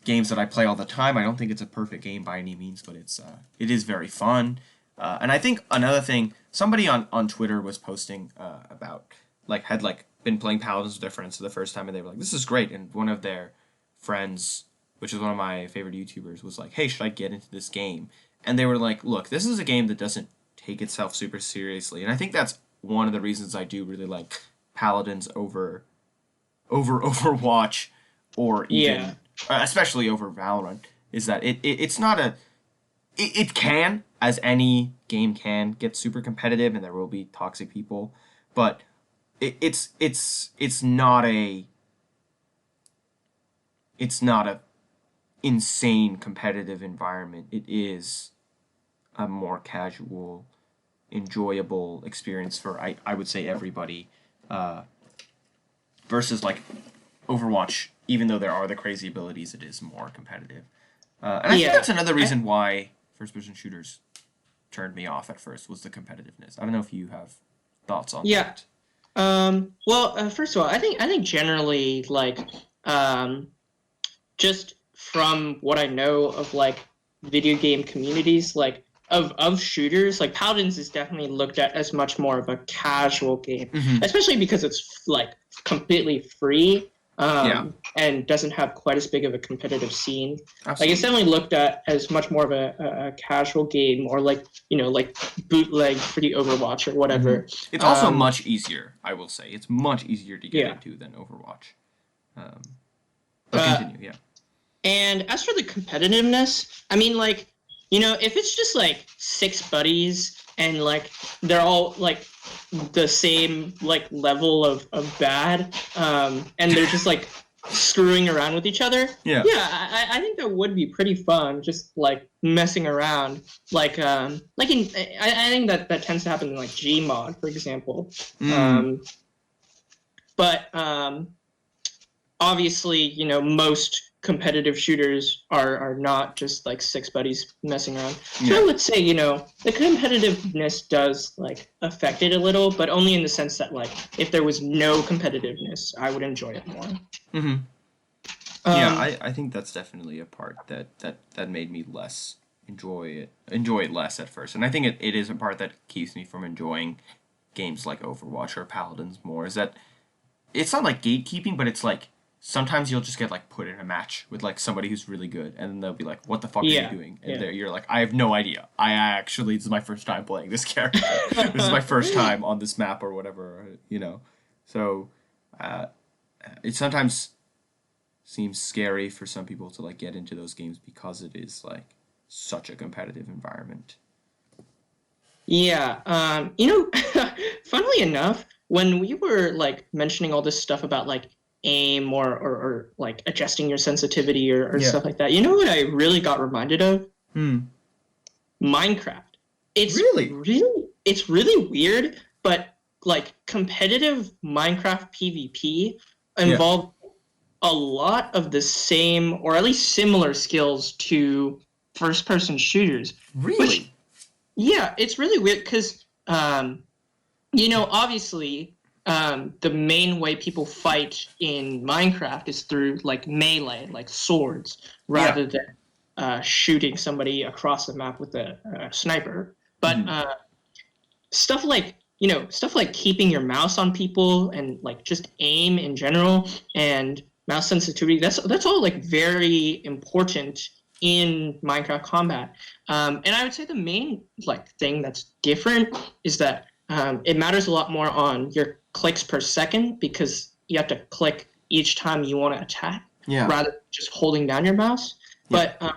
games that I play all the time. I don't think it's a perfect game by any means, but it is very fun. And I think another thing, somebody on Twitter was posting about had been playing Paladins with their friends for the first time, and they were like, "This is great." And one of their friends, which is one of my favorite YouTubers, was like, "Hey, should I get into this game?" And they were like, "Look, this is a game that doesn't take itself super seriously," and I think that's one of the reasons I do really like Paladins over Overwatch, or even especially over Valorant, is that it's not it can, as any game can, get super competitive, and there will be toxic people, but it's not a insane competitive environment. It is a more casual, enjoyable experience for I would say everybody, versus like Overwatch. Even though there are the crazy abilities, it is more competitive, and I think that's another reason why first-person shooters turned me off at first, was the competitiveness. I don't know if you have thoughts on that. Well, first of all, I think generally just from what I know of like video game communities, like of shooters, like Paladins is definitely looked at as much more of a casual game, especially because it's like completely free. And doesn't have quite as big of a competitive scene. Absolutely. Like it's definitely looked at as much more of a casual game, or like, you know, like bootleg for the Overwatch or whatever. It's also much easier, I will say. It's much easier to get into than Overwatch. But continue, And as for the competitiveness, I mean, like, you know, if it's just like 6 buddies and like they're all like the same like level of bad, and they're just like screwing around with each other, I think that would be pretty fun, just like messing around, I think that tends to happen in like Gmod, for example. But obviously, you know, most competitive shooters are not just like 6 buddies messing around. So I would say, you know, the competitiveness does like affect it a little, but only in the sense that like if there was no competitiveness, I would enjoy it more. I think that's definitely a part that made me less enjoy it less at first, and I think it is a part that keeps me from enjoying games like Overwatch or Paladins more, is that it's not like gatekeeping, but it's like sometimes you'll just get like put in a match with like somebody who's really good, and then they'll be like, "What the fuck are you Yeah. doing?" And Yeah. you're like, "I have no idea. I actually this is my first time playing this character. This is my first time on this map or whatever, you know." So, uh, it sometimes seems scary for some people to like get into those games because it is like such a competitive environment. Yeah, funnily enough, when we were like mentioning all this stuff about like aim or like adjusting your sensitivity or Yeah. stuff like that, you know what I really got reminded of? Hmm. Minecraft. Really? It's really weird, but like competitive Minecraft PvP Yeah. involved a lot of the same or at least similar skills to first person shooters, which Really? yeah, it's really weird because obviously, the main way people fight in Minecraft is through like melee, like swords, Yeah. rather than shooting somebody across the map with a sniper. But Hmm. stuff like keeping your mouse on people and like just aim in general and mouse sensitivity. That's all like very important in Minecraft combat. And I would say the main like thing that's different is that it matters a lot more on your clicks per second because you have to click each time you want to attack Yeah. rather than just holding down your mouse. Yeah. But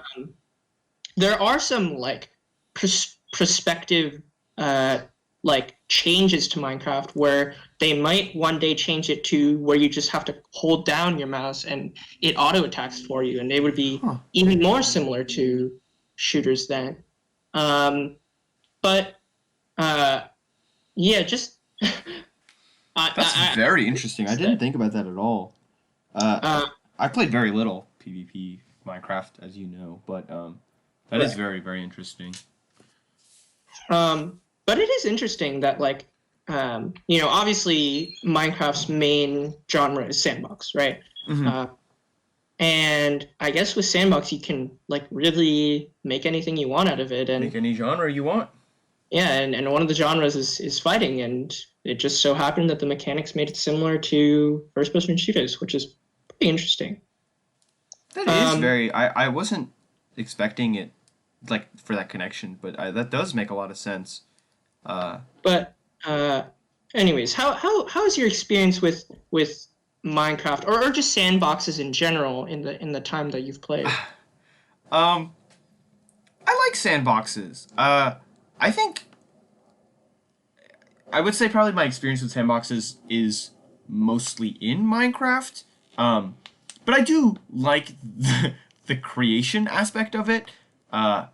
there are some like prospective like changes to Minecraft where they might one day change it to where you just have to hold down your mouse and it auto attacks for you, and they would be Huh. even more similar to shooters then. Um, but yeah, just That's very interesting. I didn't think about that at all. Uh, uh, I played very little PvP Minecraft, as you know, but that is right. very, very interesting. But it is interesting that like obviously Minecraft's main genre is sandbox, right? Hmm. Uh, and I guess with sandbox you can like really make anything you want out of it, Make and any genre you want. yeah, and one of the genres is fighting, and it just so happened that the mechanics made it similar to first person shooters, which is pretty interesting. That is Um, very. I wasn't expecting it, like for that connection, but that does make a lot of sense. Uh, but anyways, how is your experience with Minecraft or just sandboxes in general in the time that you've played? um, I like sandboxes. I think I would say probably my experience with sandboxes is mostly in Minecraft. Um, but I do like the creation aspect of it. Uh,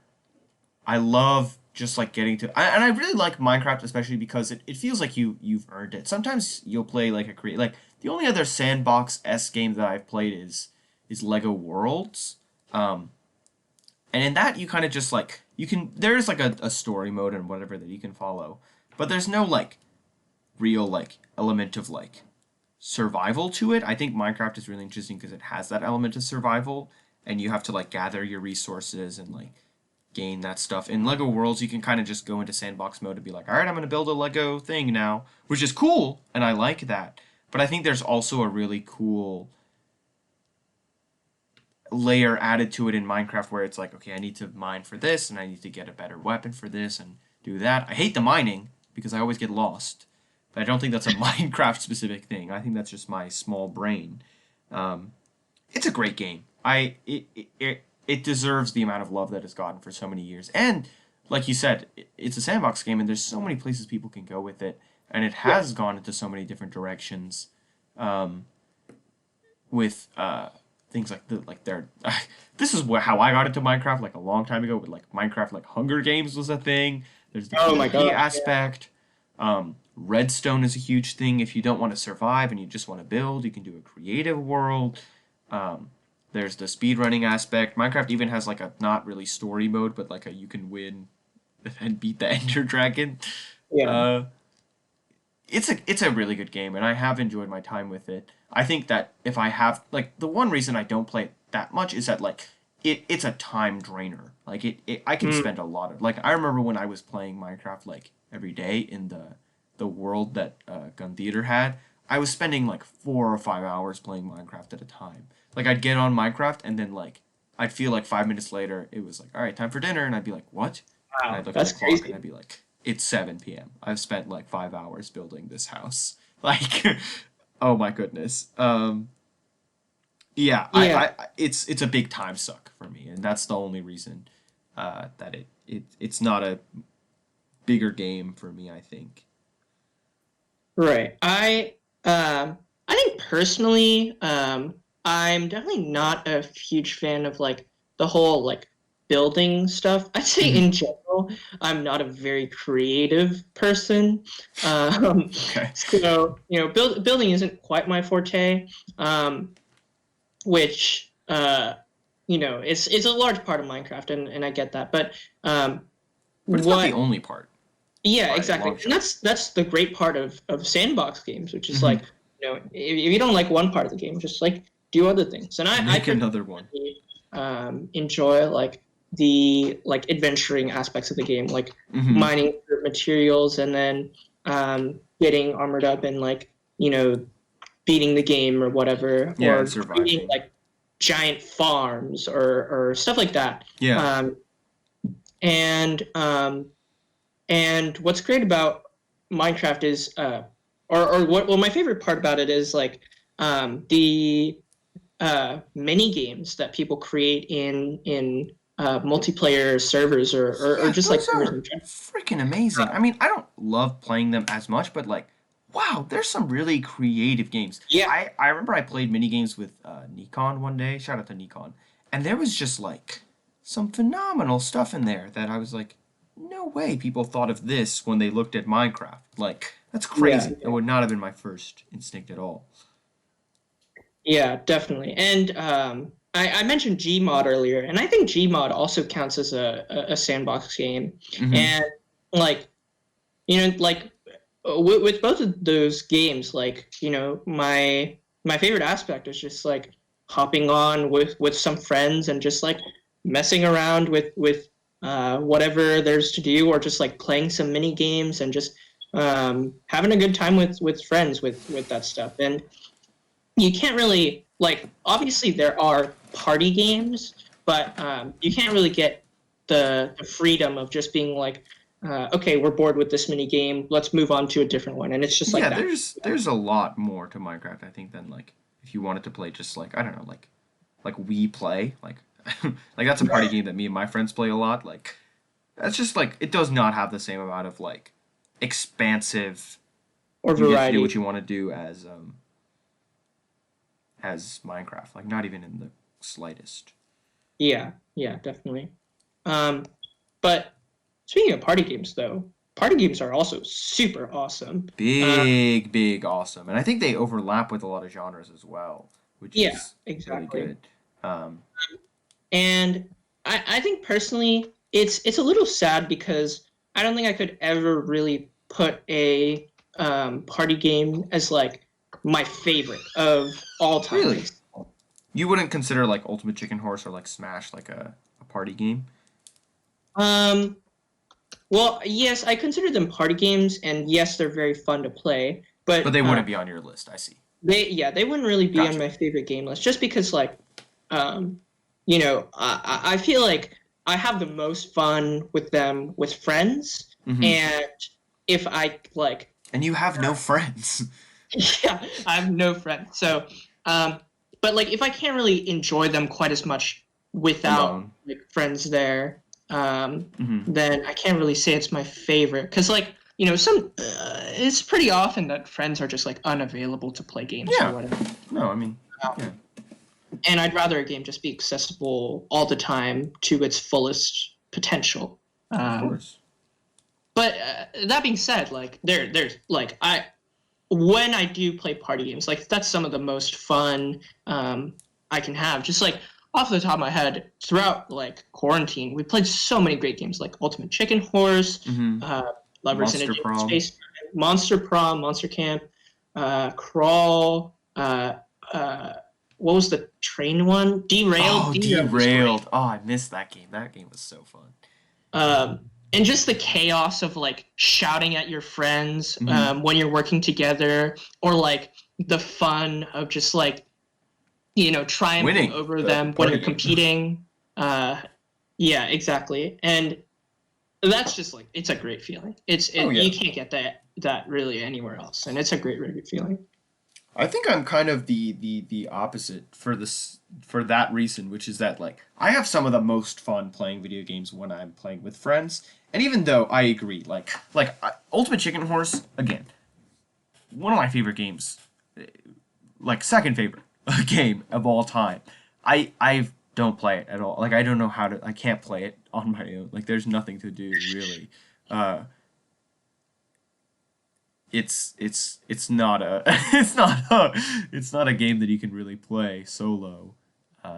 I love just like getting to, and I really like Minecraft especially because it feels like you've earned it. Sometimes you'll play like a create like the only other sandbox s game that I've played is Lego Worlds. Um, and in that you kind of just like you can there's like a story mode and whatever that you can follow, but there's no like real like element of like survival to it. I think Minecraft is really interesting because it has that element of survival, and you have to like gather your resources and like gain that stuff. In Lego Worlds, you can kind of just go into sandbox mode and be like, all right, I'm going to build a Lego thing now, which is cool, and I like that. But I think there's also a really cool layer added to it in Minecraft where it's like, okay, I need to mine for this, and I need to get a better weapon for this, and do that. I hate the mining because I always get lost, but I don't think that's a Minecraft specific thing. I think that's just my small brain. Um, it's a great game. It deserves the amount of love that it's gotten for so many years. And like you said, it's a sandbox game, and there's so many places people can go with it, and it Yeah. has gone into so many different directions. Um, with things like their this is how I got into Minecraft like a long time ago with like Minecraft like Hunger Games was a thing. There's the Oh my PvP gosh, yeah. aspect. Redstone is a huge thing. If you don't want to survive and you just want to build, you can do a creative world. Um, there's the speedrunning aspect. Minecraft even has like a not really story mode, but like a you can win and beat the Ender Dragon. Yeah. Uh, it's a really good game, and I have enjoyed my time with it. I think that if I have like the one reason I don't play it that much is that like it's a time drainer. Like it I can Mm. spend a lot of like I remember when I was playing Minecraft like every day in the world that Gun Theater had. I was spending like 4 or 5 hours playing Minecraft at a time. Like I'd get on Minecraft and then like I'd feel like 5 minutes later it was like, all right, time for dinner, and I'd be like, what? And Wow, I'd look at that's the clock and crazy. I'd be like, it's 7 p.m. I've spent like 5 hours building this house. Like, oh my goodness. Yeah, Yeah, it's a big time suck for me, and that's the only reason that it's not a bigger game for me, I think. right. I think personally, I'm definitely not a huge fan of like the whole like building stuff. I'd say Hmm. in general, I'm not a very creative person. Okay. So building isn't quite my forte. Which it's a large part of Minecraft, and I get that. But But it's not the what only part yeah, by a exactly. long And shot. that's the great part of sandbox games, which is like, Hmm. if you don't like one part of the game, just like do other things. And I Make another one. personally enjoy like the like adventuring aspects of the game, like Hmm. mining for materials and then getting armored up and like, beating the game or whatever, Yeah, and or creating surviving. like giant farms or stuff like that. Yeah. Um, and what's great about Minecraft is, or what? Well, my favorite part about it is like the mini games that people create in multiplayer servers or Yeah, just like those servers in are general. freaking amazing. I mean, I don't love playing them as much, but like, wow, there's some really creative games. Yeah, I remember I played mini games with Nikon one day. Shout out to Nikon, and there was just like some phenomenal stuff in there that I was like, no way people thought of this when they looked at Minecraft. Like, that's yeah, crazy. That would not have been my first instinct at all. yeah, definitely. And I mentioned Gmod earlier, and I think Gmod also counts as a sandbox game. Hmm. And like, like with both of those games, like, my favorite aspect is just like hopping on with some friends and just like messing around with whatever there's to do, or just like playing some mini games and just having a good time with friends with that stuff. And you can't really like, obviously there are party games, but you can't really get the freedom of just being like, okay, we're bored with this mini game, let's move on to a different one, and it's just like Yeah, that. there's a lot more to Minecraft, I think, than like if you wanted to play just like I don't know, like we play like like that's a party game that me and my friends play a lot. Like that's just like it does not have the same amount of like expansive. Or You get to do variety. what you want to do as Minecraft. Like not even in the slightest. Yeah, yeah, definitely. um but speaking of party games, though, party games are also super awesome. uh Big, awesome, and I think they overlap with a lot of genres as well, which yeah, is really exactly. good. Um, And I think personally, it's a little sad because I don't think I could ever really put a party game as like my favorite of all time. really, you wouldn't consider like Ultimate Chicken Horse or like Smash like a party game? Um, well, yes, I consider them party games, and yes, they're very fun to play. But But they wouldn't be on your list. I see. they wouldn't really be on Gotcha. my favorite game list, just because like, um, I feel like I have the most fun with them with friends, Hmm. and if I like, And you have no friends. yeah, I have no friends. So, um, but like if I can't really enjoy them quite as much without Alone. like friends there, Hmm. then I can't really say it's my favorite. Because like, it's pretty often that friends are just like unavailable to play games or Yeah. whatever. No, I mean, yeah, And I'd rather a game just be accessible all the time to its fullest potential. of Um, course. but that being said, like there's like when I do play party games, like that's some of the most fun I can have. Just like off the top of my head, throughout like quarantine, we played so many great games like Ultimate Chicken Horse, Hmm. uh, Lovers in a Monster Dim Prom. Space, Monster Prom, Monster Camp, Crawl. Uh, what was the train one? Derailed. Oh, Derailed was great. Derailed. Oh, I missed that game. That game was so fun. Um, and just the chaos of like shouting at your friends Mhm. when you're working together, or like the fun of just like triumphing Winning over the them when party you're game. competing. Yeah, exactly. And that's just like, it's a great feeling. Oh yeah. You can't get that really anywhere else, and it's a great feeling. I think I'm kind of the opposite for this for that reason, which is that like I have some of the most fun playing video games when I'm playing with friends. And even though I agree, Ultimate Chicken Horse again, one of my favorite games, like second favorite game of all time. I don't play it at all. Like I don't know how to. I can't play it on my own. Like there's nothing to do really. Uh, it's not a it's not a game that you can really play solo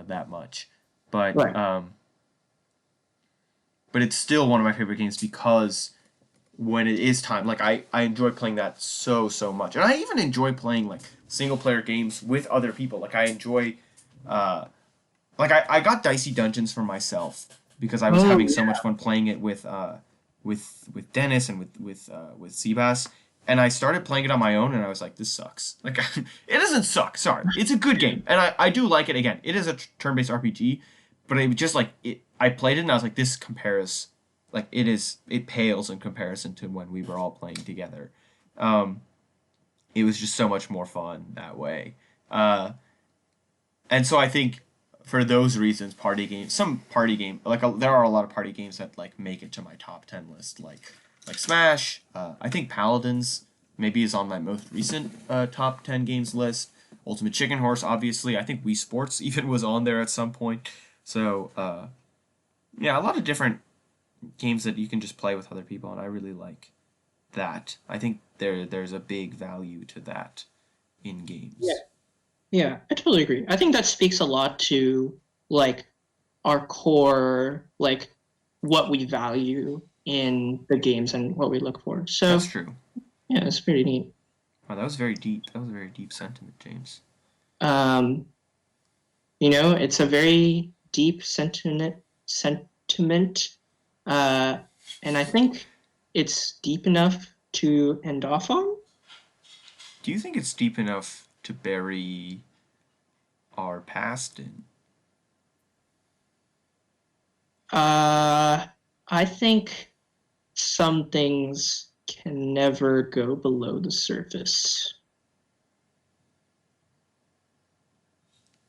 that much, Right. but it's still one of my favorite games because when it is time, like I enjoy playing that so much, and I even enjoy playing like single player games with other people. Like I enjoy, uh, I got Dicey Dungeons for myself because I was Oh having so yeah. much fun playing it with Dennis and with Seabass. And I started playing it on my own, and I was like, "This sucks." Like, it doesn't suck. Sorry, it's a good game, and I do like it. Again, it is a turn-based RPG, but it just like it. I played it, and I was like, "This compares, like, it pales in comparison to when we were all playing together." Um, it was just so much more fun that way. Uh, and so I think for those reasons, some party game, there are a lot of party games that like make it to my top 10 list, like Smash. I think Paladins maybe is on my most recent top 10 games list. Ultimate Chicken Horse, obviously. I think Wii Sports even was on there at some point. So yeah, a lot of different games that you can just play with other people, and I really like that. I think there's a big value to that in Yeah. games. Yeah, I totally agree. I think that speaks a lot to like our core, like what we value in the games and what we look for. That's So true. yeah, it's pretty neat. Wow, that was very deep. That was a very deep sentiment, James. Um, it's a very deep sentiment, uh, and I think it's deep enough to end off on. Do you think it's deep enough to bury our past in? Uh, I think some things can never go below the surface.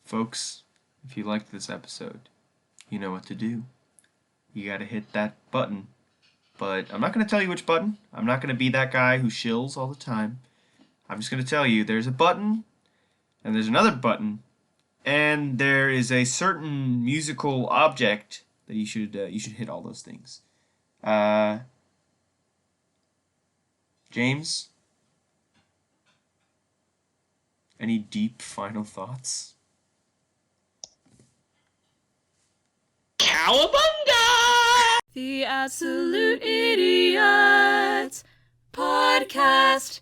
Folks, if you liked this episode, you know what to do. You gotta hit that button. But I'm not gonna tell you which button. I'm not gonna be that guy who shills all the time. I'm just gonna tell you there's a button, and there's another button, and there is a certain musical object that you should hit all those things. Uh, James, any deep final thoughts? Cowabunga! The Absolute Idiot Podcast.